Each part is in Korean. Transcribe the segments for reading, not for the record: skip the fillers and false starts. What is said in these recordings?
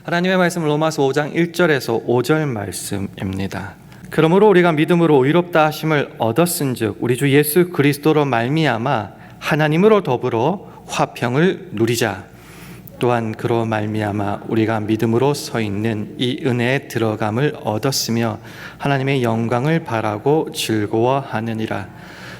하나님의 말씀은 로마서 5장 1절에서 5절 말씀입니다. 그러므로 우리가 믿음으로 의롭다 하심을 얻었은즉 우리 주 예수 그리스도로 말미암아 하나님으로 더불어 화평을 누리자. 또한 그로 말미암아 우리가 믿음으로 서 있는 이 은혜에 들어감을 얻었으며 하나님의 영광을 바라고 즐거워하느니라.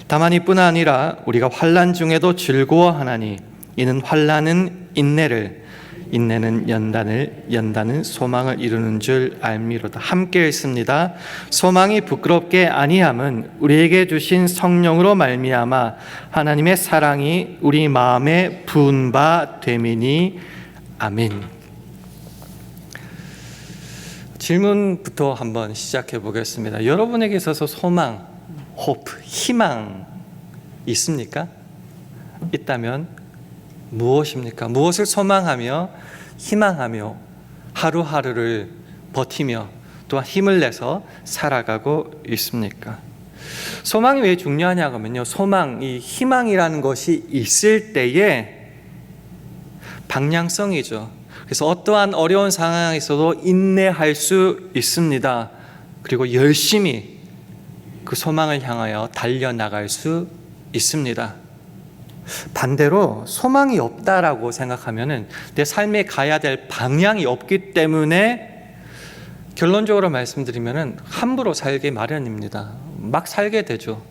다만 이뿐 아니라 우리가 환난 중에도 즐거워하나니 이는 환난은 인내를, 인내는 연단을, 연단은 소망을 이루는 줄 알미로다. 함께 읽습니다. 소망이 부끄럽게 아니함은 우리에게 주신 성령으로 말미암아 하나님의 사랑이 우리 마음에 부은 바 됨이니. 아멘. 질문부터 한번 시작해 보겠습니다. 여러분에게 있어서 소망, hope, 희망 있습니까? 있다면 무엇입니까? 무엇을 소망하며 희망하며 하루하루를 버티며 또한 힘을 내서 살아가고 있습니까? 소망이 왜 중요하냐고 하면요, 소망이 희망이라는 것이 있을 때에 방향성이죠. 그래서 어떠한 어려운 상황에서도 인내할 수 있습니다. 그리고 열심히 그 소망을 향하여 달려나갈 수 있습니다. 반대로 소망이 없다라고 생각하면은 내 삶에 가야 될 방향이 없기 때문에 결론적으로 말씀드리면은 함부로 살기 마련입니다. 막 살게 되죠.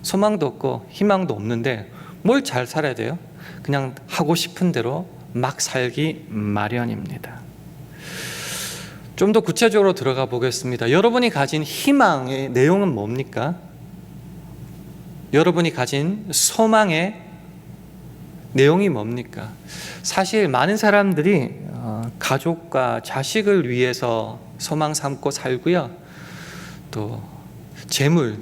소망도 없고 희망도 없는데 뭘 잘 살아야 돼요? 그냥 하고 싶은 대로 막 살기 마련입니다. 좀 더 구체적으로 들어가 보겠습니다. 여러분이 가진 희망의 내용은 뭡니까? 여러분이 가진 소망의 내용이 뭡니까? 사실 많은 사람들이 가족과 자식을 위해서 소망 삼고 살고요. 또 재물,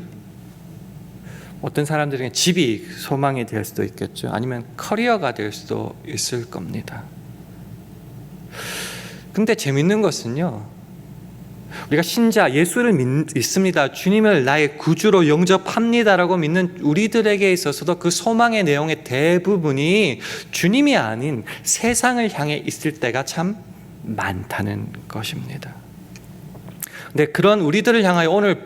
어떤 사람들에게 집이 소망이 될 수도 있겠죠. 아니면 커리어가 될 수도 있을 겁니다. 근데 재밌는 것은요, 우리가 신자, 예수를 믿습니다, 주님을 나의 구주로 영접합니다라고 믿는 우리들에게 있어서도 그 소망의 내용의 대부분이 주님이 아닌 세상을 향해 있을 때가 참 많다는 것입니다. 근데 그런 우리들을 향하여 오늘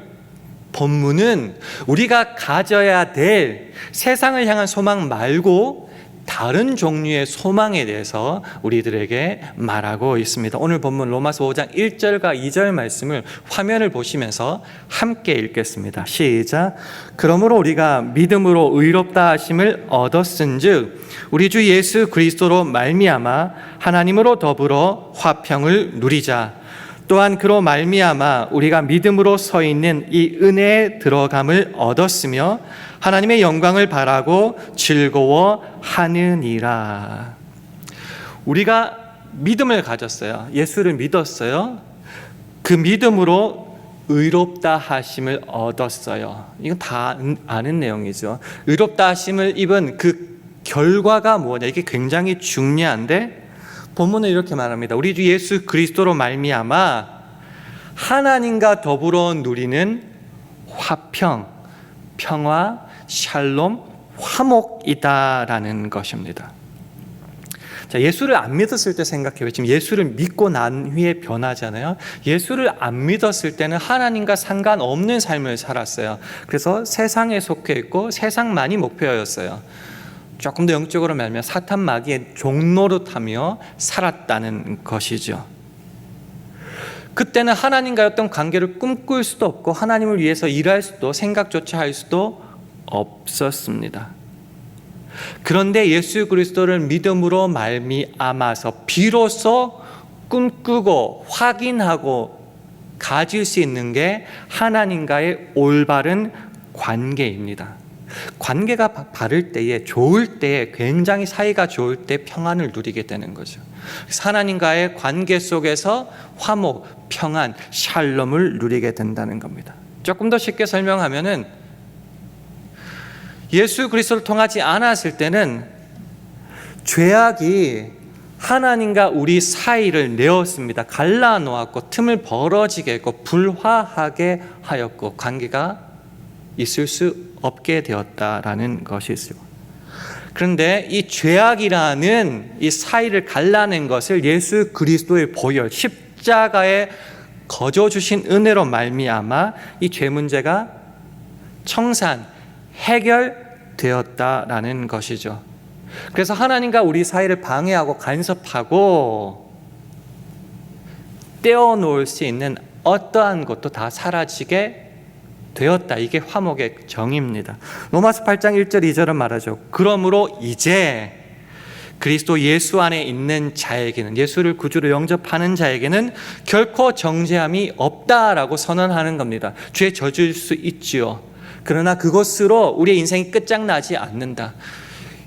본문은 우리가 가져야 될 세상을 향한 소망 말고 다른 종류의 소망에 대해서 우리들에게 말하고 있습니다. 오늘 본문 로마서 5장 1절과 2절 말씀을 화면을 보시면서 함께 읽겠습니다. 시작. 그러므로 우리가 믿음으로 의롭다 하심을 얻었은즉 우리 주 예수 그리스도로 말미암아 하나님으로 더불어 화평을 누리자. 또한 그로 말미암아 우리가 믿음으로 서 있는 이 은혜에 들어감을 얻었으며 하나님의 영광을 바라고 즐거워하느니라. 우리가 믿음을 가졌어요. 예수를 믿었어요. 그 믿음으로 의롭다 하심을 얻었어요. 이건 다 아는 내용이죠. 의롭다 하심을 입은 그 결과가 뭐냐, 이게 굉장히 중요한데 본문은 이렇게 말합니다. 우리 주 예수 그리스도로 말미암아 하나님과 더불어 누리는 화평, 평화, 샬롬, 화목이다라는 것입니다. 자, 예수를 안 믿었을 때 생각해요. 지금 예수를 믿고 난 후에 변하잖아요. 예수를 안 믿었을 때는 하나님과 상관없는 삶을 살았어요. 그래서 세상에 속해 있고 세상만이 목표였어요. 조금 더 영적으로 말하면 사탄 마귀의 종노릇하며 살았다는 것이죠. 그때는 하나님과의 어떤 관계를 꿈꿀 수도 없고 하나님을 위해서 일할 수도 생각조차 할 수도 없었습니다. 그런데 예수 그리스도를 믿음으로 말미암아서 비로소 꿈꾸고 확인하고 가질 수 있는 게 하나님과의 올바른 관계입니다. 관계가 바를 때에, 좋을 때에, 굉장히 사이가 좋을 때 평안을 누리게 되는 거죠. 하나님과의 관계 속에서 화목, 평안, 샬롬을 누리게 된다는 겁니다. 조금 더 쉽게 설명하면은 예수 그리스도를 통하지 않았을 때는 죄악이 하나님과 우리 사이를 내었습니다. 갈라놓았고 틈을 벌어지게 했고 불화하게 하였고 관계가 있을 수 없게 되었다라는 것이죠. 그런데 이 죄악이라는 이 사이를 갈라낸 것을 예수 그리스도의 보혈, 십자가에 거저 주신 은혜로 말미암아 이 죄 문제가 청산, 해결되었다라는 것이죠. 그래서 하나님과 우리 사이를 방해하고 간섭하고 떼어놓을 수 있는 어떠한 것도 다 사라지게 되었다. 이게 화목의 정의입니다. 로마서 8장 1절 2절은 말하죠. 그러므로 이제 그리스도 예수 안에 있는 자에게는, 예수를 구주로 영접하는 자에게는 결코 정죄함이 없다라고 선언하는 겁니다. 죄 져줄 수 있지요. 그러나 그것으로 우리의 인생이 끝장나지 않는다.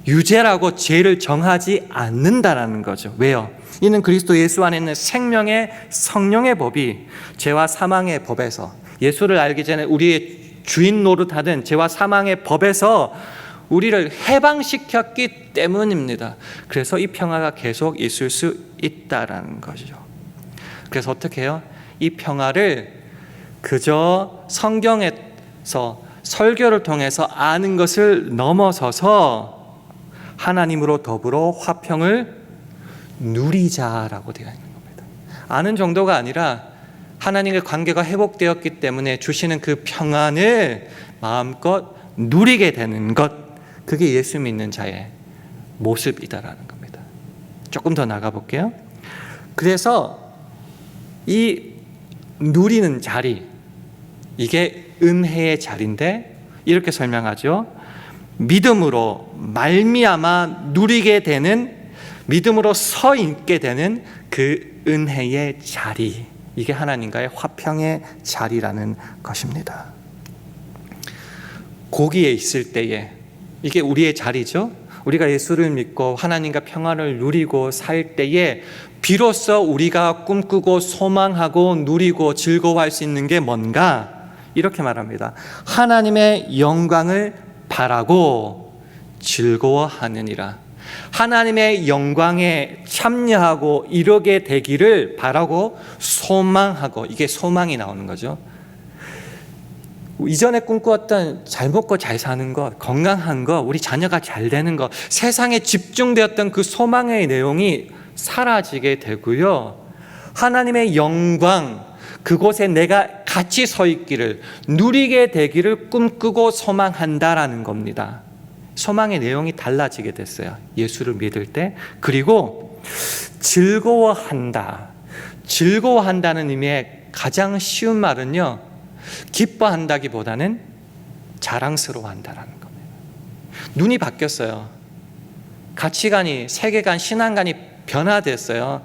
유죄라고 죄를 정하지 않는다라는 거죠. 왜요? 이는 그리스도 예수 안에 있는 생명의 성령의 법이 죄와 사망의 법에서, 예수를 알기 전에 우리의 주인 노릇하던 죄와 사망의 법에서 우리를 해방시켰기 때문입니다. 그래서 이 평화가 계속 있을 수 있다라는 것이죠. 그래서 어떻게 해요? 이 평화를 그저 성경에서 설교를 통해서 아는 것을 넘어서서 하나님으로 더불어 화평을 누리자라고 되어 있는 겁니다. 아는 정도가 아니라 하나님의 관계가 회복되었기 때문에 주시는 그 평안을 마음껏 누리게 되는 것, 그게 예수 믿는 자의 모습이다라는 겁니다. 조금 더 나가 볼게요. 그래서 이 누리는 자리, 이게 은혜의 자리인데 이렇게 설명하죠. 믿음으로 말미암아 누리게 되는, 믿음으로 서 있게 되는 그 은혜의 자리, 이게 하나님과의 화평의 자리라는 것입니다. 거기에 있을 때에, 이게 우리의 자리죠. 우리가 예수를 믿고 하나님과 평화를 누리고 살 때에 비로소 우리가 꿈꾸고 소망하고 누리고 즐거워할 수 있는 게 뭔가, 이렇게 말합니다. 하나님의 영광을 바라고 즐거워하느니라. 하나님의 영광에 참여하고 이루게 되기를 바라고 소망하고, 이게 소망이 나오는 거죠. 이전에 꿈꾸었던 잘 먹고 잘 사는 것, 건강한 것, 우리 자녀가 잘 되는 것, 세상에 집중되었던 그 소망의 내용이 사라지게 되고요. 하나님의 영광, 그곳에 내가 같이 서 있기를, 누리게 되기를 꿈꾸고 소망한다라는 겁니다. 소망의 내용이 달라지게 됐어요. 예수를 믿을 때. 그리고 즐거워한다. 즐거워한다는 의미의 가장 쉬운 말은요, 기뻐한다기보다는 자랑스러워한다라는 겁니다. 눈이 바뀌었어요. 가치관이, 세계관, 신앙관이 변화됐어요.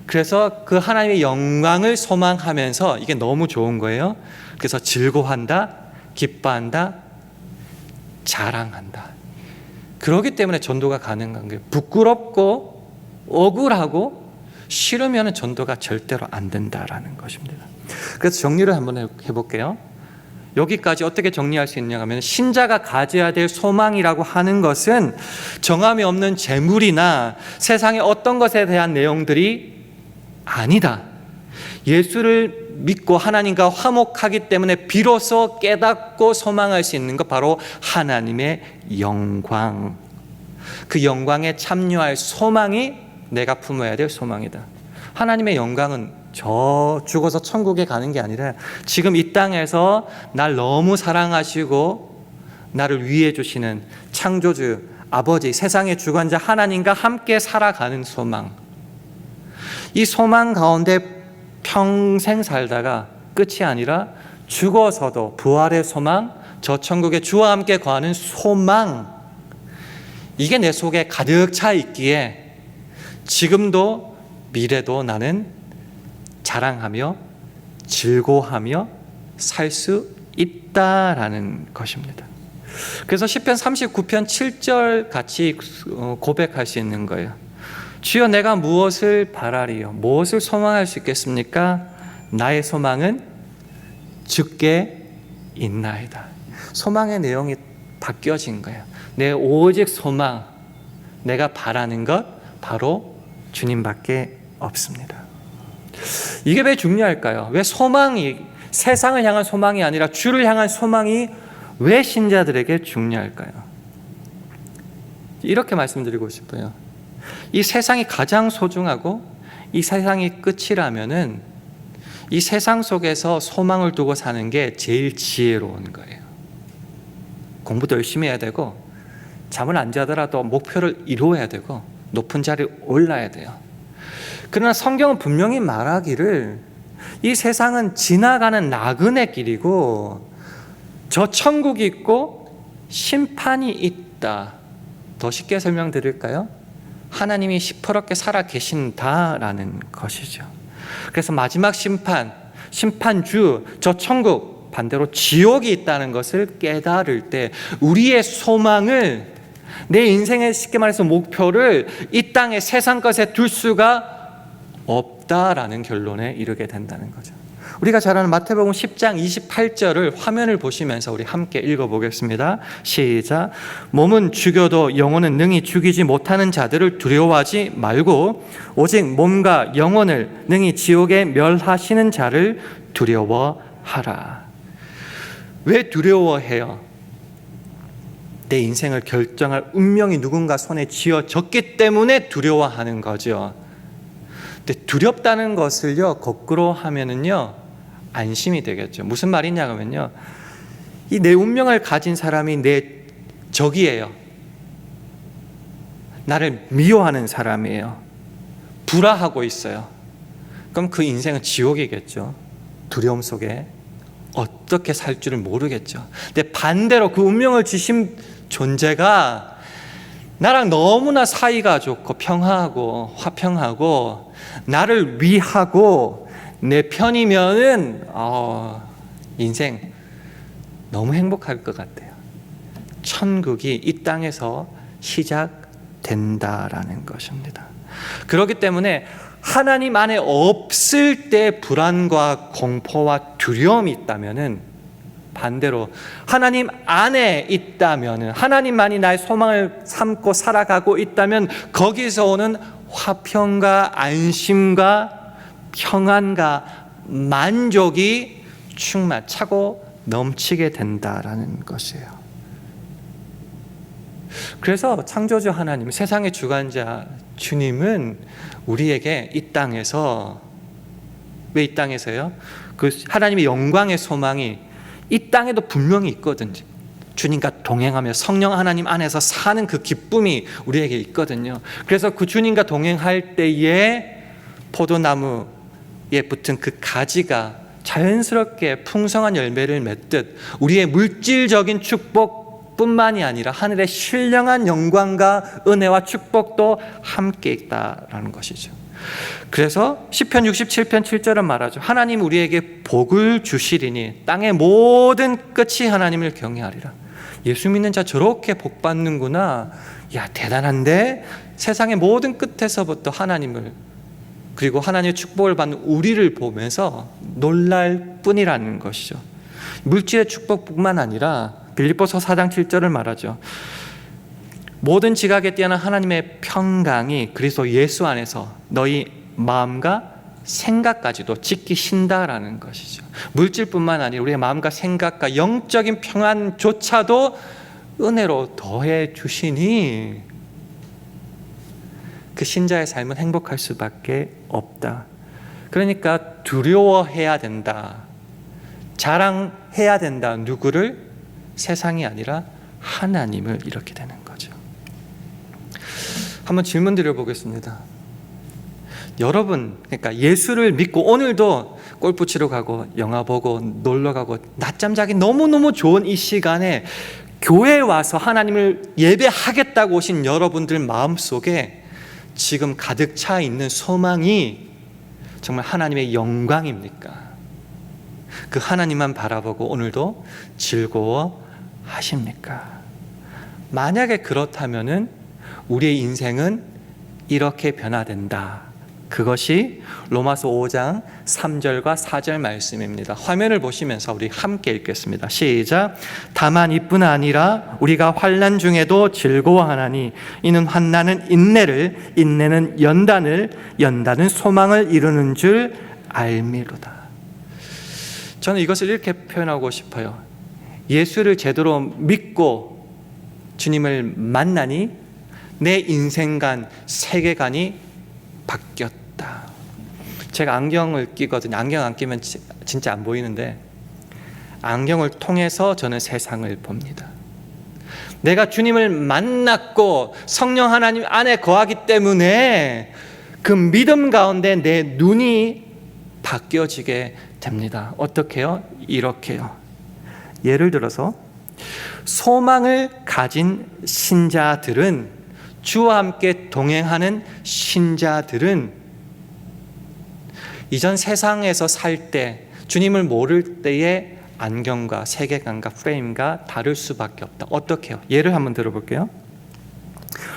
그래서 그 하나님의 영광을 소망하면서 이게 너무 좋은 거예요. 그래서 즐거워한다, 기뻐한다, 자랑한다. 그렇기 때문에 전도가 가능한 거예요. 부끄럽고 억울하고 싫으면 전도가 절대로 안 된다라는 것입니다. 그래서 정리를 한번 해볼게요. 여기까지 어떻게 정리할 수 있냐 하면, 신자가 가져야 될 소망이라고 하는 것은 정함이 없는 재물이나 세상의 어떤 것에 대한 내용들이 아니다. 예수를 믿고 하나님과 화목하기 때문에 비로소 깨닫고 소망할 수 있는 것, 바로 하나님의 영광. 그 영광에 참여할 소망이 내가 품어야 될 소망이다. 하나님의 영광은 저 죽어서 천국에 가는 게 아니라 지금 이 땅에서 날 너무 사랑하시고 나를 위해 주시는 창조주 아버지, 세상의 주관자 하나님과 함께 살아가는 소망. 이 소망 가운데 평생 살다가 끝이 아니라 죽어서도 부활의 소망, 저 천국에 주와 함께 거하는 소망, 이게 내 속에 가득 차 있기에 지금도 미래도 나는 자랑하며 즐거워하며 살 수 있다라는 것입니다. 그래서 시편 39편 7절 같이 고백할 수 있는 거예요. 주여, 내가 무엇을 바라리요? 무엇을 소망할 수 있겠습니까? 나의 소망은 주께 있나이다. 소망의 내용이 바뀌어진 거예요. 내 오직 소망, 내가 바라는 것 바로 주님밖에 없습니다. 이게 왜 중요할까요? 왜 소망이, 세상을 향한 소망이 아니라 주를 향한 소망이 왜 신자들에게 중요할까요? 이렇게 말씀드리고 싶어요. 이 세상이 가장 소중하고 이 세상이 끝이라면은 이 세상 속에서 소망을 두고 사는 게 제일 지혜로운 거예요. 공부도 열심히 해야 되고 잠을 안 자더라도 목표를 이루어야 되고 높은 자리에 올라야 돼요. 그러나 성경은 분명히 말하기를 이 세상은 지나가는 나그네 길이고 저 천국이 있고 심판이 있다. 더 쉽게 설명드릴까요? 하나님이 시퍼렇게 살아 계신다라는 것이죠. 그래서 마지막 심판주, 저 천국, 반대로 지옥이 있다는 것을 깨달을 때 우리의 소망을, 내 인생의 쉽게 말해서 목표를 이 땅의 세상 것에 둘 수가 없다라는 결론에 이르게 된다는 거죠. 우리가 잘 아는 마태복음 10장 28절을 화면을 보시면서 우리 함께 읽어보겠습니다. 시작. 몸은 죽여도 영혼은 능히 죽이지 못하는 자들을 두려워하지 말고 오직 몸과 영혼을 능히 지옥에 멸하시는 자를 두려워하라. 왜 두려워해요? 내 인생을 결정할 운명이 누군가 손에 쥐어졌기 때문에 두려워하는 거죠. 근데 두렵다는 것을요, 거꾸로 하면은요, 안심이 되겠죠. 무슨 말이냐 하면요, 이 내 운명을 가진 사람이 내 적이에요. 나를 미워하는 사람이에요. 불화하고 있어요. 그럼 그 인생은 지옥이겠죠. 두려움 속에 어떻게 살 줄을 모르겠죠. 근데 반대로 그 운명을 지신 존재가 나랑 너무나 사이가 좋고 평화하고 화평하고 나를 위하고 내 편이면은 인생 너무 행복할 것 같아요. 천국이 이 땅에서 시작된다라는 것입니다. 그렇기 때문에 하나님 안에 없을 때 불안과 공포와 두려움이 있다면은, 반대로 하나님 안에 있다면은, 하나님만이 나의 소망을 삼고 살아가고 있다면 거기서 오는 화평과 안심과 평안과 만족이 차고 넘치게 된다라는 것이에요. 그래서 창조주 하나님, 세상의 주관자 주님은 우리에게 이 땅에서, 왜 이 땅에서요? 그 하나님의 영광의 소망이 이 땅에도 분명히 있거든요. 주님과 동행하며 성령 하나님 안에서 사는 그 기쁨이 우리에게 있거든요. 그래서 그 주님과 동행할 때에 포도나무에 붙은 그 가지가 자연스럽게 풍성한 열매를 맺듯 우리의 물질적인 축복뿐만이 아니라 하늘의 신령한 영광과 은혜와 축복도 함께 있다라는 것이죠. 그래서 시편 67편 7절은 말하죠. 하나님 우리에게 복을 주시리니 땅의 모든 끝이 하나님을 경외하리라. 예수 믿는 자 저렇게 복 받는구나. 야, 대단한데? 세상의 모든 끝에서부터 하나님을, 그리고 하나님의 축복을 받는 우리를 보면서 놀랄 뿐이라는 것이죠. 물질의 축복뿐만 아니라 빌립보서 4장 7절을 말하죠. 모든 지각에 뛰어난 하나님의 평강이 그리스도 예수 안에서 너희 마음과 생각까지도 지키신다라는 것이죠. 물질뿐만 아니라 우리의 마음과 생각과 영적인 평안조차도 은혜로 더해 주시니 그 신자의 삶은 행복할 수밖에 없다. 그러니까 두려워해야 된다. 자랑해야 된다. 누구를? 세상이 아니라 하나님을. 이렇게 되는 거죠. 한번 질문 드려보겠습니다. 여러분, 그러니까 예수를 믿고 오늘도 골프 치러 가고 영화 보고 놀러 가고 낮잠 자기 너무너무 좋은 이 시간에 교회에 와서 하나님을 예배하겠다고 오신 여러분들 마음속에 지금 가득 차 있는 소망이 정말 하나님의 영광입니까? 그 하나님만 바라보고 오늘도 즐거워하십니까? 만약에 그렇다면은 우리의 인생은 이렇게 변화된다. 그것이 로마서 5장 3절과 4절 말씀입니다. 화면을 보시면서 우리 함께 읽겠습니다. 시작. 다만 이뿐 아니라 우리가 환난 중에도 즐거워하나니 이는 환난은 인내를, 인내는 연단을, 연단은 소망을 이루는 줄 알미로다. 저는 이것을 이렇게 표현하고 싶어요. 예수를 제대로 믿고 주님을 만나니 내 인생관, 세계관이 바뀌었다. 제가 안경을 끼거든요. 안경 안 끼면 진짜 안 보이는데 안경을 통해서 저는 세상을 봅니다. 내가 주님을 만났고 성령 하나님 안에 거하기 때문에 그 믿음 가운데 내 눈이 바뀌어지게 됩니다. 어떻게요? 이렇게요. 예를 들어서 소망을 가진 신자들은, 주와 함께 동행하는 신자들은 이전 세상에서 살 때, 주님을 모를 때의 안경과 세계관과 프레임과 다를 수밖에 없다. 어떻게요? 예를 한번 들어볼게요.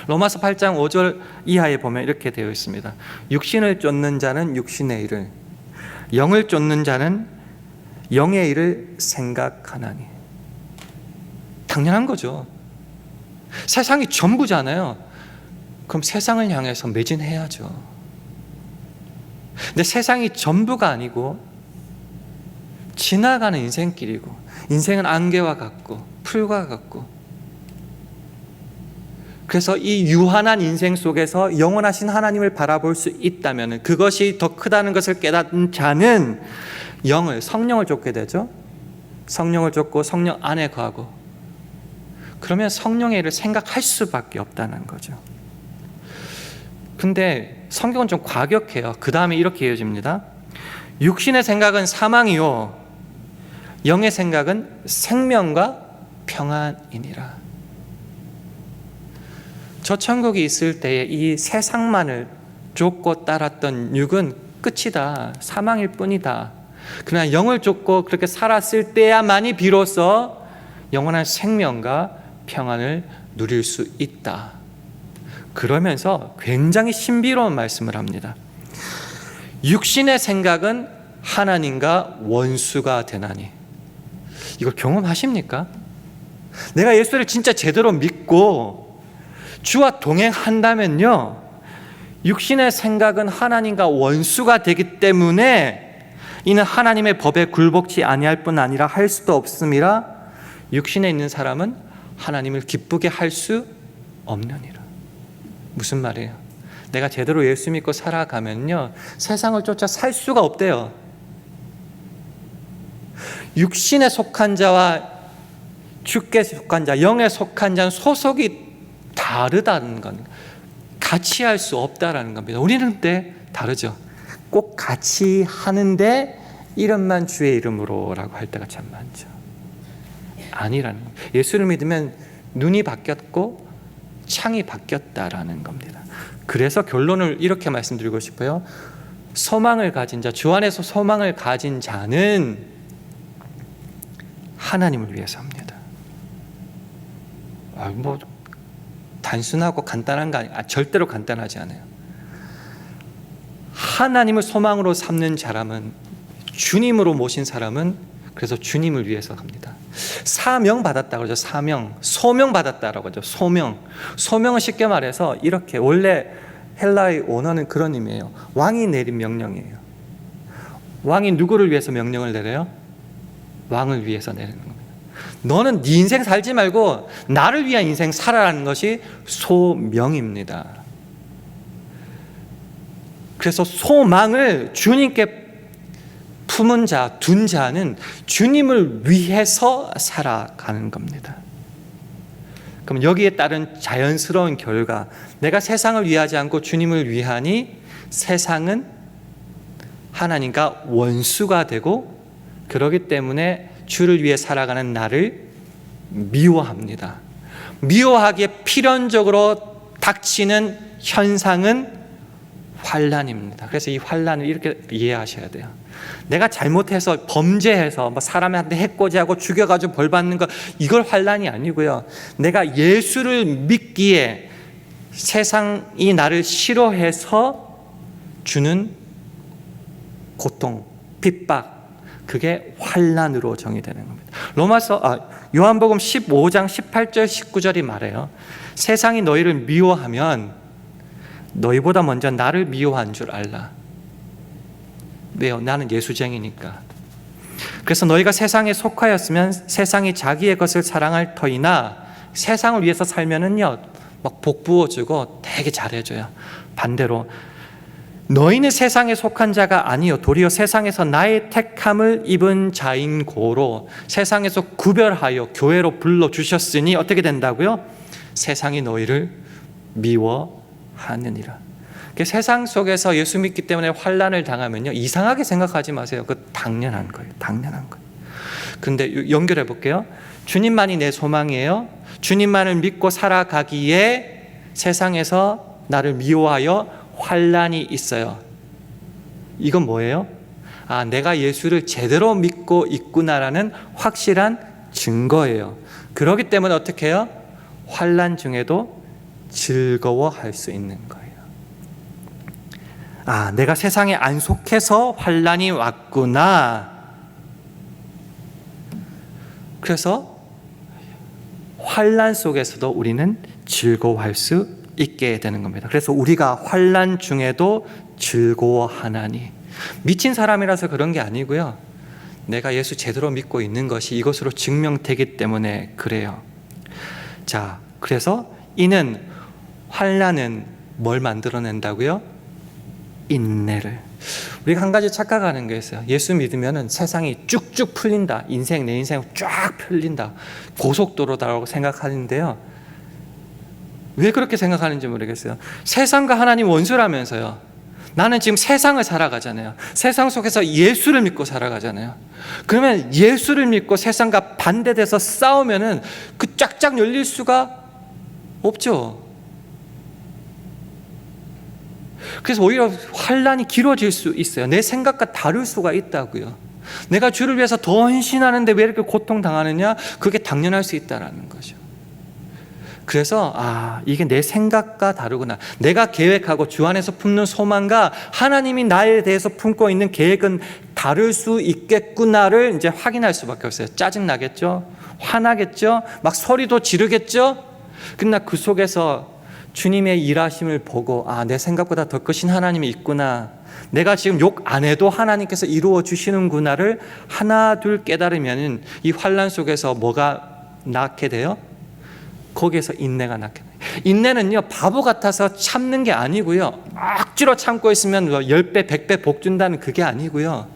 로마서 8장 5절 이하에 보면 이렇게 되어 있습니다. 육신을 쫓는 자는 육신의 일을, 영을 쫓는 자는 영의 일을 생각하나니. 당연한 거죠. 세상이 전부잖아요. 그럼 세상을 향해서 매진해야죠. 근데 세상이 전부가 아니고 지나가는 인생길이고, 인생은 안개와 같고 풀과 같고, 그래서 이 유한한 인생 속에서 영원하신 하나님을 바라볼 수 있다면 그것이 더 크다는 것을 깨닫는 자는 성령을 쫓게 되죠. 성령을 쫓고 성령 안에 거하고, 그러면 성령의 일을 생각할 수밖에 없다는 거죠. 근데 성경은 좀 과격해요. 그 다음에 이렇게 이어집니다. 육신의 생각은 사망이요 영의 생각은 생명과 평안이니라. 저 천국이 있을 때에 이 세상만을 쫓고 따랐던 육은 끝이다, 사망일 뿐이다. 그러나 영을 쫓고 그렇게 살았을 때야만이 비로소 영원한 생명과 평안을 누릴 수 있다. 그러면서 굉장히 신비로운 말씀을 합니다. 육신의 생각은 하나님과 원수가 되나니. 이걸 경험하십니까? 내가 예수를 진짜 제대로 믿고 주와 동행한다면요, 육신의 생각은 하나님과 원수가 되기 때문에 이는 하나님의 법에 굴복치 아니할 뿐 아니라 할 수도 없음이라. 육신에 있는 사람은 하나님을 기쁘게 할 수 없느니라. 무슨 말이에요? 내가 제대로 예수 믿고 살아가면요, 세상을 쫓아 살 수가 없대요. 육신에 속한 자와 주께 속한 자, 영에 속한 자는 소속이 다르다는 건, 같이 할 수 없다라는 겁니다. 우리는 근데 다르죠. 꼭 같이 하는데 이름만 주의 이름으로라고 할 때가 참 많죠. 아니라는 겁니다. 예수를 믿으면 눈이 바뀌었고 창이 바뀌었다라는 겁니다. 그래서 결론을 이렇게 말씀드리고 싶어요. 소망을 가진 자, 주 안에서 소망을 가진 자는 하나님을 위해서 합니다. 단순하고 간단한 거 아니에요. 절대로 간단하지 않아요. 하나님을 소망으로 삼는 사람은, 주님으로 모신 사람은 그래서 주님을 위해서 합니다. 사명 받았다고 그러죠. 사명. 소명 받았다라고 하죠. 소명. 소명은 쉽게 말해서 이렇게, 원래 헬라의 원어는 그런 의미예요. 왕이 내린 명령이에요. 왕이 누구를 위해서 명령을 내려요? 왕을 위해서 내리는 겁니다. 너는 네 인생 살지 말고 나를 위한 인생 살아라는 것이 소명입니다. 그래서 소망을 주님께 품은 자, 둔 자는 주님을 위해서 살아가는 겁니다. 그럼 여기에 따른 자연스러운 결과, 내가 세상을 위하지 않고 주님을 위하니 세상은 하나님과 원수가 되고, 그렇기 때문에 주를 위해 살아가는 나를 미워합니다. 미워하기에 필연적으로 닥치는 현상은 환난입니다. 그래서 이 환난을 이렇게 이해하셔야 돼요. 내가 잘못해서 범죄해서 사람한테 해코지하고 죽여가지고 벌 받는 거, 이걸 환난이 아니고요. 내가 예수를 믿기에 세상이 나를 싫어해서 주는 고통, 핍박, 그게 환난으로 정의되는 겁니다. 요한복음 15장 18절 19절이 말해요. 세상이 너희를 미워하면 너희보다 먼저 나를 미워한 줄 알라. 왜요? 나는 예수쟁이니까. 그래서 너희가 세상에 속하였으면 세상이 자기의 것을 사랑할 터이나 세상을 위해서 살면은요, 막 복 부어주고 되게 잘해줘요. 반대로 너희는 세상에 속한 자가 아니요 도리어 세상에서 나의 택함을 입은 자인 고로 세상에서 구별하여 교회로 불러주셨으니 어떻게 된다고요? 세상이 너희를 미워하느니라. 세상 속에서 예수 믿기 때문에 환난을 당하면요, 이상하게 생각하지 마세요. 그거 당연한 거예요. 당연한 거예요. 근데 연결해 볼게요. 주님만이 내 소망이에요. 주님만을 믿고 살아가기에 세상에서 나를 미워하여 환난이 있어요. 이건 뭐예요? 아, 내가 예수를 제대로 믿고 있구나라는 확실한 증거예요. 그렇기 때문에 어떻게 해요? 환난 중에도 즐거워할 수 있는 거예요. 아, 내가 세상에 안 속해서 환난이 왔구나. 그래서 환난 속에서도 우리는 즐거워할 수 있게 되는 겁니다. 그래서 우리가 환난 중에도 즐거워하나니, 미친 사람이라서 그런 게 아니고요, 내가 예수 제대로 믿고 있는 것이 이것으로 증명되기 때문에 그래요. 자, 그래서 이는 환난은 뭘 만들어낸다고요? 인내를. 우리가 한 가지 착각하는 게 있어요. 예수 믿으면 세상이 쭉쭉 풀린다, 인생, 내 인생 쫙 풀린다, 고속도로다라고 생각하는데요, 왜 그렇게 생각하는지 모르겠어요. 세상과 하나님 원수라면서요. 나는 지금 세상을 살아가잖아요. 세상 속에서 예수를 믿고 살아가잖아요. 그러면 예수를 믿고 세상과 반대돼서 싸우면은 그 쫙쫙 열릴 수가 없죠. 그래서 오히려 환난이 길어질 수 있어요. 내 생각과 다를 수가 있다고요. 내가 주를 위해서 더 헌신하는데 왜 이렇게 고통당하느냐? 그게 당연할 수 있다는 거죠. 그래서 이게 내 생각과 다르구나. 내가 계획하고 주 안에서 품는 소망과 하나님이 나에 대해서 품고 있는 계획은 다를 수 있겠구나를 이제 확인할 수밖에 없어요. 짜증나겠죠? 화나겠죠? 막 소리도 지르겠죠? 그러나 그 속에서 주님의 일하심을 보고 내 생각보다 더 크신 하나님이 있구나, 내가 지금 욕 안 해도 하나님께서 이루어 주시는구나를 하나 둘 깨달으면 이 환난 속에서 뭐가 낳게 돼요? 거기에서 인내가 낳게 돼요. 인내는요, 바보 같아서 참는 게 아니고요, 억지로 참고 있으면 10배 100배 복 준다는 그게 아니고요,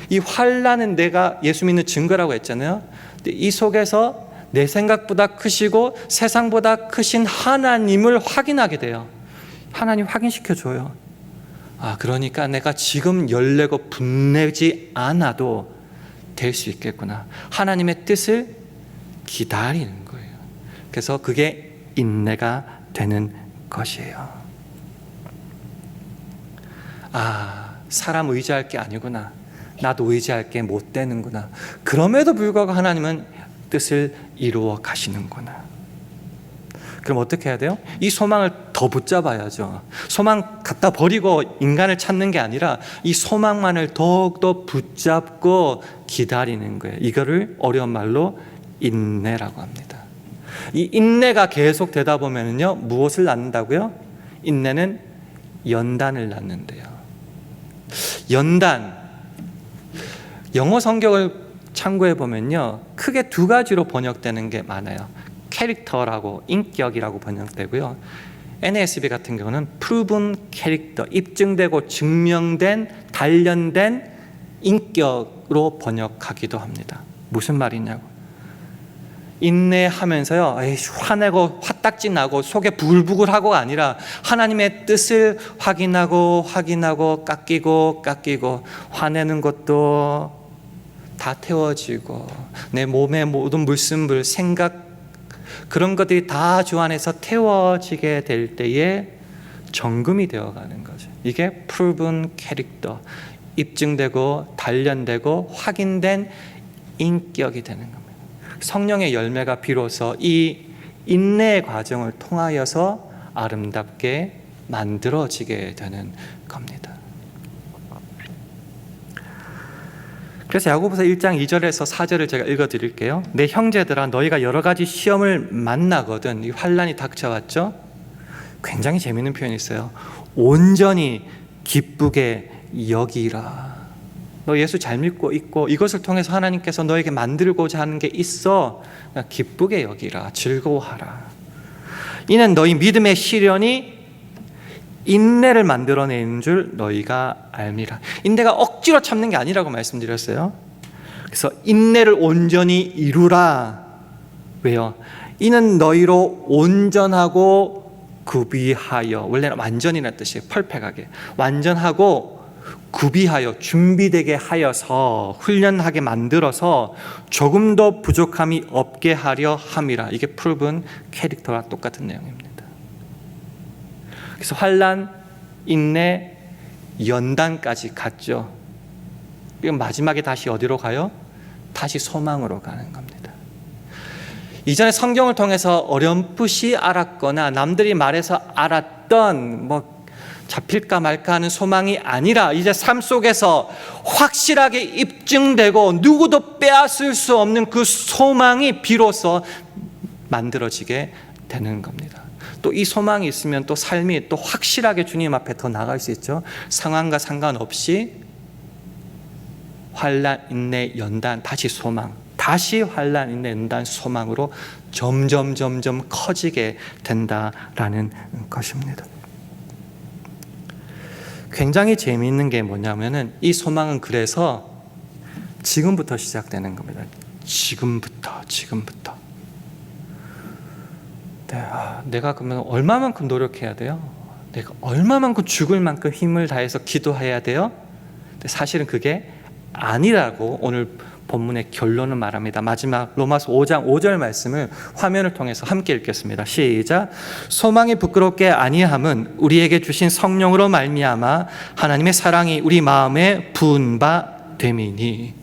이 환난은 내가 예수 믿는 증거라고 했잖아요. 근데 이 속에서 내 생각보다 크시고 세상보다 크신 하나님을 확인하게 돼요. 하나님 확인시켜줘요. 그러니까 내가 지금 열내고 분내지 않아도 될 수 있겠구나. 하나님의 뜻을 기다리는 거예요. 그래서 그게 인내가 되는 것이에요. 사람 의지할 게 아니구나, 나도 의지할 게 못 되는구나. 그럼에도 불구하고 하나님은 뜻을 이루어 가시는구나. 그럼 어떻게 해야 돼요? 이 소망을 더 붙잡아야죠. 소망 갖다 버리고 인간을 찾는 게 아니라 이 소망만을 더욱더 붙잡고 기다리는 거예요. 이거를 어려운 말로 인내라고 합니다. 이 인내가 계속 되다 보면요, 무엇을 낳는다고요? 인내는 연단을 낳는데요. 연단, 영어 성경을 참고해 보면요, 크게 두 가지로 번역되는 게 많아요. 캐릭터라고, 인격이라고 번역되고요, NASB 같은 경우는 proven character, 입증되고 증명된, 단련된 인격으로 번역하기도 합니다. 무슨 말이냐고, 인내하면서요, 화내고 화딱지 나고 속에 부글부글하고가 아니라 하나님의 뜻을 확인하고 깎이고 화내는 것도 다 태워지고 내 몸의 모든 물순물, 생각, 그런 것들이 다 주 안에서 태워지게 될 때에 정금이 되어가는 거죠. 이게 proven character, 입증되고 단련되고 확인된 인격이 되는 겁니다. 성령의 열매가 비로소 이 인내의 과정을 통하여서 아름답게 만들어지게 되는 겁니다. 그래서 야고보서 1장 2절에서 4절을 제가 읽어드릴게요. 내 형제들아, 너희가 여러 가지 시험을 만나거든, 이 환난이 닥쳐왔죠. 굉장히 재미있는 표현이 있어요. 온전히 기쁘게 여기라. 너 예수 잘 믿고 있고 이것을 통해서 하나님께서 너에게 만들고자 하는 게 있어. 기쁘게 여기라, 즐거워하라. 이는 너희 믿음의 시련이 인내를 만들어내는 줄 너희가 알미라. 인내가 억지로 참는 게 아니라고 말씀드렸어요. 그래서 인내를 온전히 이루라. 왜요? 이는 너희로 온전하고 구비하여, 원래는 완전이라는 뜻이에요. 펄펙하게 완전하고 구비하여 준비되게 하여서 훈련하게 만들어서 조금 더 부족함이 없게 하려 함이라. 이게 풀분 캐릭터와 똑같은 내용입니다. 그래서 환난, 인내, 연단까지 갔죠. 그럼 마지막에 다시 어디로 가요? 다시 소망으로 가는 겁니다. 이전에 성경을 통해서 어렴풋이 알았거나 남들이 말해서 알았던 잡힐까 말까 하는 소망이 아니라 이제 삶 속에서 확실하게 입증되고 누구도 빼앗을 수 없는 그 소망이 비로소 만들어지게 되는 겁니다. 또 이 소망이 있으면 또 삶이 또 확실하게 주님 앞에 더 나갈 수 있죠. 상황과 상관없이 환난, 인내, 연단, 다시 소망, 다시 환난, 인내, 연단, 소망으로 점점 커지게 된다라는 것입니다. 굉장히 재미있는 게 뭐냐면은 이 소망은 그래서 지금부터 시작되는 겁니다. 지금부터. 내가 그러면 얼마만큼 노력해야 돼요? 내가 얼마만큼 죽을 만큼 힘을 다해서 기도해야 돼요? 근데 사실은 그게 아니라고 오늘 본문의 결론은 말합니다. 마지막 로마서 5장 5절 말씀을 화면을 통해서 함께 읽겠습니다. 시작. 소망이 부끄럽게 아니함은 우리에게 주신 성령으로 말미암아 하나님의 사랑이 우리 마음에 부은 바 됨이니.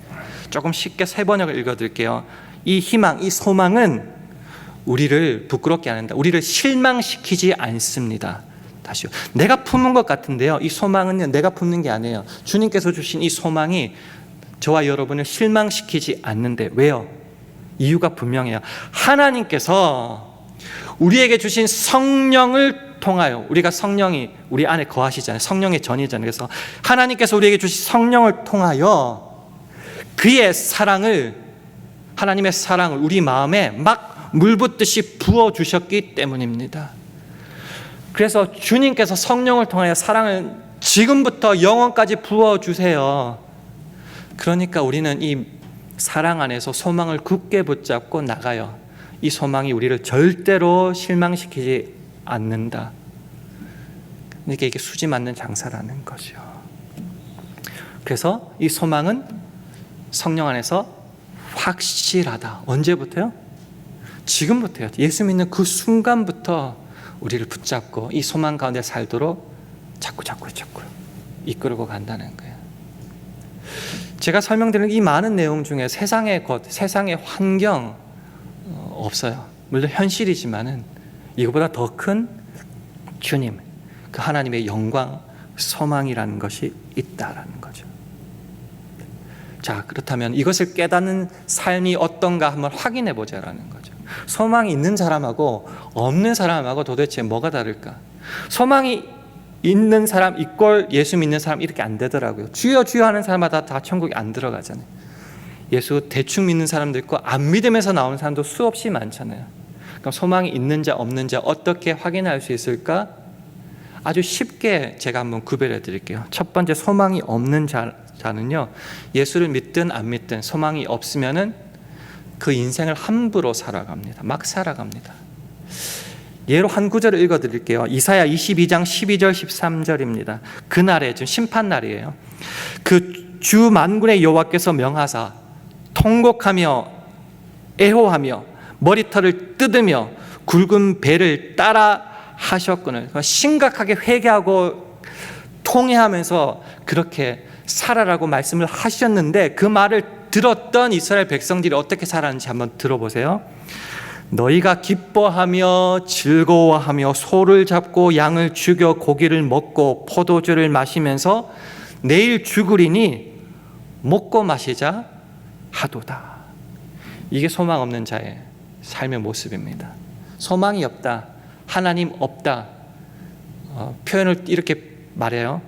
조금 쉽게 세 번역을 읽어드릴게요. 이 희망, 이 소망은 우리를 부끄럽게 안 한다. 우리를 실망시키지 않습니다. 다시요. 내가 품은 것 같은데요. 이 소망은 내가 품는 게 아니에요. 주님께서 주신 이 소망이 저와 여러분을 실망시키지 않는데 왜요? 이유가 분명해요. 하나님께서 우리에게 주신 성령을 통하여, 우리가 성령이 우리 안에 거하시잖아요. 성령의 전이잖아요. 그래서 하나님께서 우리에게 주신 성령을 통하여 그의 사랑을, 하나님의 사랑을 우리 마음에 막 물붓듯이 부어주셨기 때문입니다. 그래서 주님께서 성령을 통하여 사랑을 지금부터 영원까지 부어주세요. 그러니까 우리는 이 사랑 안에서 소망을 굳게 붙잡고 나가요. 이 소망이 우리를 절대로 실망시키지 않는다. 그러니까 이게 수지 맞는 장사라는 거죠. 그래서 이 소망은 성령 안에서 확실하다. 언제부터요? 지금부터요. 예수 믿는 그 순간부터 우리를 붙잡고 이 소망 가운데 살도록 자꾸 이끌고 간다는 거예요. 제가 설명드리는 이 많은 내용 중에 세상의 것, 세상의 환경 없어요. 물론 현실이지만은 이거보다 더 큰 주님, 그 하나님의 영광, 소망이라는 것이 있다라는 거죠. 자, 그렇다면 이것을 깨닫는 삶이 어떤가 한번 확인해 보자라는 거죠. 소망이 있는 사람하고 없는 사람하고 도대체 뭐가 다를까? 소망이 있는 사람 이꼴 예수 믿는 사람 이렇게 안 되더라고요. 주여 주여 하는 사람마다 다 천국에 안 들어가잖아요. 예수 대충 믿는 사람도 있고 안 믿으면서 나오는 사람도 수없이 많잖아요. 그럼 소망이 있는 자 없는 자 어떻게 확인할 수 있을까? 아주 쉽게 제가 한번 구별해 드릴게요. 첫 번째, 소망이 없는 자는요, 예수를 믿든 안 믿든 소망이 없으면은 그 인생을 함부로 살아갑니다. 막 살아갑니다. 예로 한 구절을 읽어드릴게요. 이사야 22장 12절 13절입니다. 그날에, 지금 심판날이에요. 그 주 만군의 여호와께서 명하사 통곡하며 애호하며 머리털을 뜯으며 굵은 배를 따라 하셨거늘. 심각하게 회개하고 통회하면서 그렇게 살아라고 말씀을 하셨는데 그 말을 들었던 이스라엘 백성들이 어떻게 살았는지 한번 들어보세요. 너희가 기뻐하며 즐거워하며 소를 잡고 양을 죽여 고기를 먹고 포도주를 마시면서 내일 죽으리니 먹고 마시자 하도다. 이게 소망 없는 자의 삶의 모습입니다. 소망이 없다, 하나님 없다, 표현을 이렇게 말해요.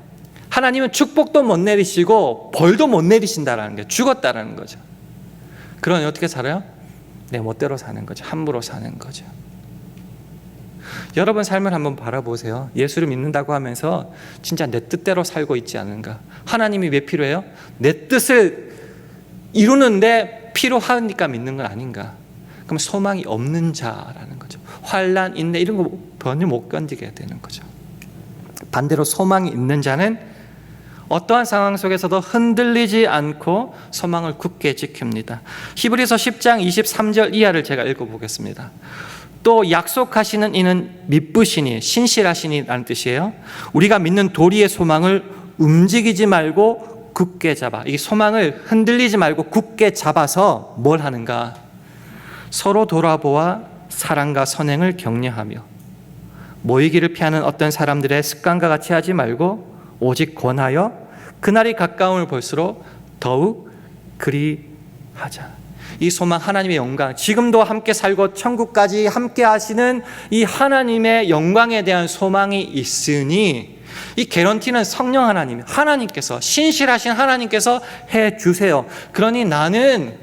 하나님은 축복도 못 내리시고 벌도 못 내리신다라는 게 죽었다라는 거죠. 그러니 어떻게 살아요? 내 멋대로 사는 거죠. 함부로 사는 거죠. 여러분 삶을 한번 바라보세요. 예수를 믿는다고 하면서 진짜 내 뜻대로 살고 있지 않은가? 하나님이 왜 필요해요? 내 뜻을 이루는데 필요하니까 믿는 건 아닌가? 그럼 소망이 없는 자라는 거죠. 환난, 인내 이런 거 전혀 못 견디게 되는 거죠. 반대로 소망이 있는 자는 어떠한 상황 속에서도 흔들리지 않고 소망을 굳게 지킵니다. 히브리서 10장 23절 이하를 제가 읽어보겠습니다. 또 약속하시는 이는 미쁘시니 신실하시니라는 뜻이에요. 우리가 믿는 도리의 소망을 움직이지 말고 굳게 잡아, 이 소망을 흔들리지 말고 굳게 잡아서 뭘 하는가? 서로 돌아보아 사랑과 선행을 격려하며 모이기를 피하는 어떤 사람들의 습관과 같이 하지 말고 오직 권하여 그날이 가까움을 볼수록 더욱 그리하자. 이 소망, 하나님의 영광, 지금도 함께 살고 천국까지 함께 하시는 이 하나님의 영광에 대한 소망이 있으니 이 개런티는 성령 하나님께서 신실하신 하나님께서 해주세요. 그러니 나는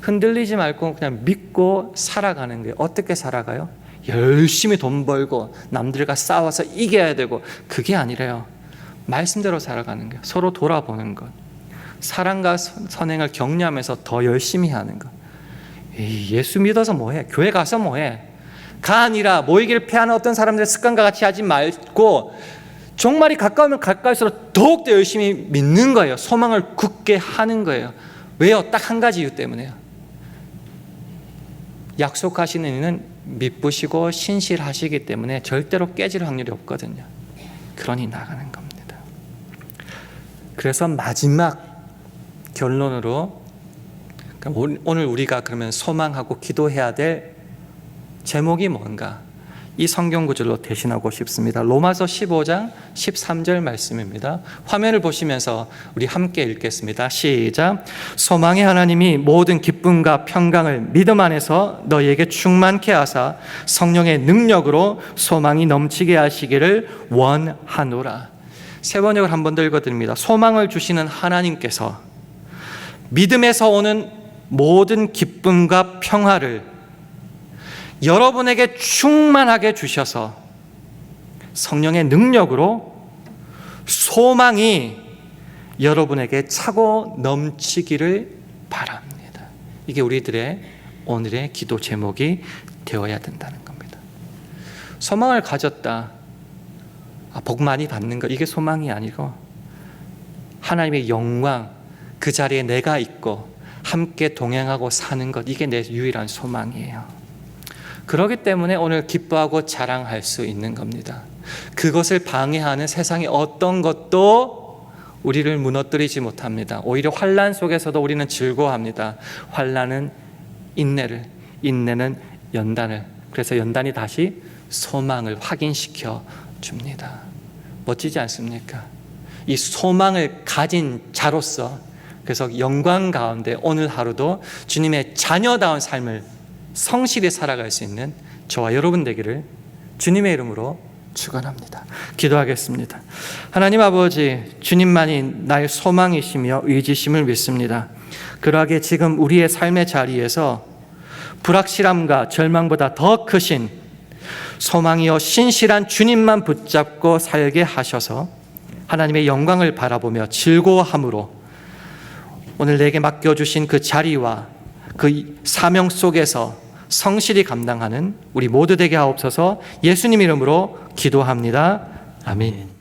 흔들리지 말고 그냥 믿고 살아가는 거예요. 어떻게 살아가요? 열심히 돈 벌고 남들과 싸워서 이겨야 되고 그게 아니래요. 말씀대로 살아가는 거예요. 서로 돌아보는 것, 사랑과 선행을 격려하면서 더 열심히 하는 것. 예수 믿어서 뭐해? 교회 가서 뭐해? 가 아니라 모이기를 피하는 어떤 사람들의 습관과 같이 하지 말고 종말이 가까우면 가까울수록 더욱더 열심히 믿는 거예요. 소망을 굳게 하는 거예요. 왜요? 딱 한 가지 이유 때문에요. 약속하시는 이는 미쁘시고 신실하시기 때문에 절대로 깨질 확률이 없거든요. 그러니 나가는 겁니다. 그래서 마지막 결론으로 오늘 우리가 그러면 소망하고 기도해야 될 제목이 뭔가? 이 성경 구절로 대신하고 싶습니다. 로마서 15장 13절 말씀입니다. 화면을 보시면서 우리 함께 읽겠습니다. 시작. 소망의 하나님이 모든 기쁨과 평강을 믿음 안에서 너희에게 충만케 하사 성령의 능력으로 소망이 넘치게 하시기를 원하노라. 세 번역을 한 번 더 읽어드립니다. 소망을 주시는 하나님께서 믿음에서 오는 모든 기쁨과 평화를 여러분에게 충만하게 주셔서 성령의 능력으로 소망이 여러분에게 차고 넘치기를 바랍니다. 이게 우리들의 오늘의 기도 제목이 되어야 된다는 겁니다. 소망을 가졌다, 복 많이 받는 것, 이게 소망이 아니고 하나님의 영광, 그 자리에 내가 있고 함께 동행하고 사는 것, 이게 내 유일한 소망이에요. 그렇기 때문에 오늘 기뻐하고 자랑할 수 있는 겁니다. 그것을 방해하는 세상의 어떤 것도 우리를 무너뜨리지 못합니다. 오히려 환난 속에서도 우리는 즐거워합니다. 환난은 인내를, 인내는 연단을, 그래서 연단이 다시 소망을 확인시켜 줍니다. 멋지지 않습니까? 이 소망을 가진 자로서, 그래서 영광 가운데 오늘 하루도 주님의 자녀다운 삶을 성실히 살아갈 수 있는 저와 여러분 되기를 주님의 이름으로 축원합니다. 기도하겠습니다. 하나님 아버지, 주님만이 나의 소망이시며 의지심을 믿습니다. 그러하게 지금 우리의 삶의 자리에서 불확실함과 절망보다 더 크신 소망이요 신실한 주님만 붙잡고 살게 하셔서 하나님의 영광을 바라보며 즐거워함으로 오늘 내게 맡겨주신 그 자리와 그 사명 속에서 성실히 감당하는 우리 모두 되게 하옵소서. 예수님 이름으로 기도합니다. 아멘.